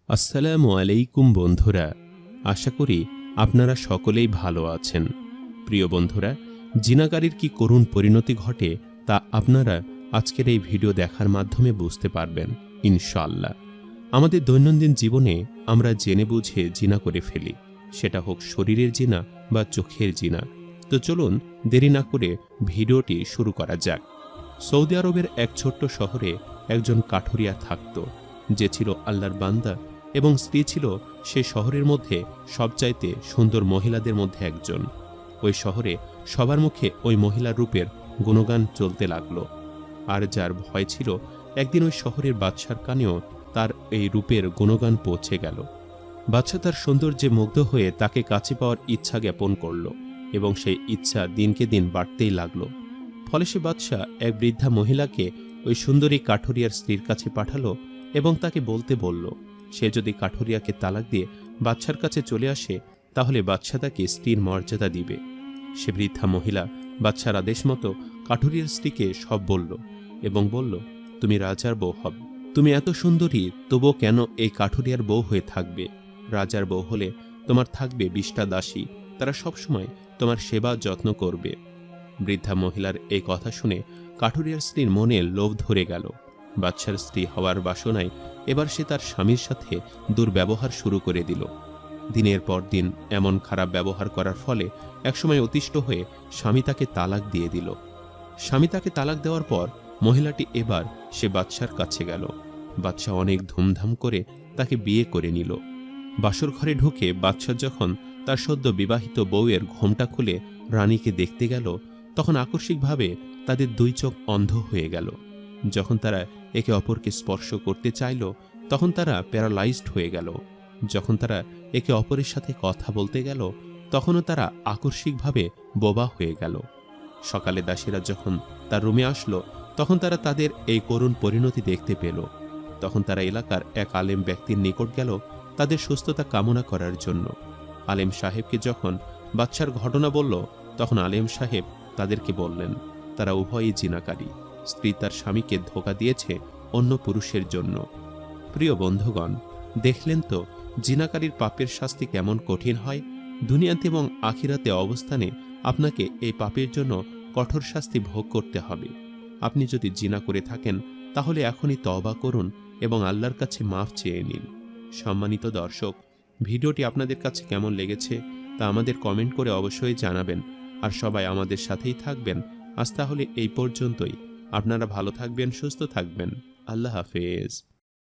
আসসালামু আলাইকুম বন্ধুরা, আশা করি আপনারা সকলেই ভালো আছেন। প্রিয় বন্ধুরা, জিনাকারীর কি করুণ পরিণতি ঘটে তা আপনারা আজকের এই ভিডিও দেখার মাধ্যমে বুঝতে পারবেন ইনশাআল্লাহ। আমাদের দৈনন্দিন জীবনে আমরা জেনে বুঝে জিনা করে ফেলি, সেটা হোক শরীরের জিনা বা চোখের জিনা। তো চলুন দেরি না করে ভিডিওটি শুরু করা যাক। সৌদি আরবের এক ছোট্ট শহরে একজন কাঠুরিয়া থাকত, যে ছিল আল্লাহর বান্দা এবং স্ত্রী ছিল সে শহরের মধ্যে সবচাইতে সুন্দর মহিলাদের মধ্যে একজন। ওই শহরে সবার মুখে ওই মহিলার রূপের গুণগান চলতে লাগলো। আর যার ভয় ছিল একদিন ওই শহরের বাদশার কানেও তার এই রূপের গুণগান পৌঁছে গেল। বাদশা তার সৌন্দর্যে মুগ্ধ হয়ে তাকে কাছে পাওয়ার ইচ্ছা জ্ঞাপন করল এবং সেই ইচ্ছা দিনকে দিন বাড়তেই লাগল। ফলে সে বাদশা এক বৃদ্ধা মহিলাকে ওই সুন্দরী কাঠুরিয়ার স্ত্রীর কাছে পাঠালো এবং তাকে বলতে বলল, সে যদি কাঠুরিয়াকে তালাক দিয়ে বাদশার কাছে চলে আসে তাহলে বাদশা তাকে স্ত্রীর মর্যাদা দিবে। সে বৃদ্ধা মহিলা বাদশার আদেশ মতো কাঠুরিয়ার স্ত্রীকে সব বলল এবং বলল, তুমি রাজার বউ হবে। তুমি এত সুন্দরী, তবুও কেন এই কাঠুরিয়ার বউ হয়ে থাকবে? রাজার বউ হলে তোমার থাকবে 20টা দাসী, তারা সবসময় তোমার সেবা যত্ন করবে। বৃদ্ধা মহিলার এই কথা শুনে কাঠুরিয়ার স্ত্রীর মনে লোভ ধরে গেল। বাদশার স্ত্রী হওয়ার বাসনায় এবার সে তার স্বামীর সাথে দুর্ব্যবহার শুরু করে দিল। দিনের পর দিন এমন খারাপ ব্যবহার করার ফলে একসময় অতিষ্ঠ হয়ে স্বামী তাকে তালাক দিয়ে দিল। স্বামী তাকে তালাক দেওয়ার পর মহিলাটি এবার সে বাদশার কাছে গেল। বাদশা অনেক ধুমধাম করে তাকে বিয়ে করে নিল। বাসর ঘরে ঢুকে বাদশা যখন তার সদ্য বিবাহিত বউয়ের ঘোমটা খুলে রানীকে দেখতে গেল, তখন আকস্মিকভাবে তাদের দুই চোখ অন্ধ হয়ে গেল। যখন তারা একে অপরকে স্পর্শ করতে চাইল তখন তারা প্যারালাইজড হয়ে গেল। যখন তারা একে অপরের সাথে কথা বলতে গেল তখনও তারা আকস্মিকভাবে বোবা হয়ে গেল। সকালে দাসীরা যখন তার রুমে আসলো তখন তারা তাদের এই করুণ পরিণতি দেখতে পেল। তখন তারা এলাকার এক আলেম ব্যক্তির নিকট গেল তাদের সুস্থতা কামনা করার জন্য। আলেম সাহেবকে যখন বাদশার ঘটনা বলল তখন আলেম সাহেব তাদেরকে বললেন, তারা উভয়ই জিনাকারী। স্ত্রী তার স্বামীকে ধোঁকা দিয়েছে অন্য পুরুষের জন্য। প্রিয় বন্ধুগণ, দেখলেন তো জিনাকারীর পাপের শাস্তি কেমন কঠিন হয়। দুনিয়াতে এবং আখিরাতে অবস্থানে আপনাকে এই পাপের জন্য কঠোর শাস্তি ভোগ করতে হবে। আপনি যদি জিনা করে থাকেন তাহলে এখনই তওবা করুন এবং আল্লাহর কাছে মাফ চেয়ে নিন। সম্মানিত দর্শক, ভিডিওটি আপনাদের কাছে কেমন লেগেছে তা আমাদের কমেন্ট করে অবশ্যই জানাবেন। আর সবাই আমাদের সাথেই থাকবেন। আজ তাহলে এই পর্যন্তই। আপনারা ভালো থাকবেন, সুস্থ থাকবেন। আল্লাহ হাফেজ।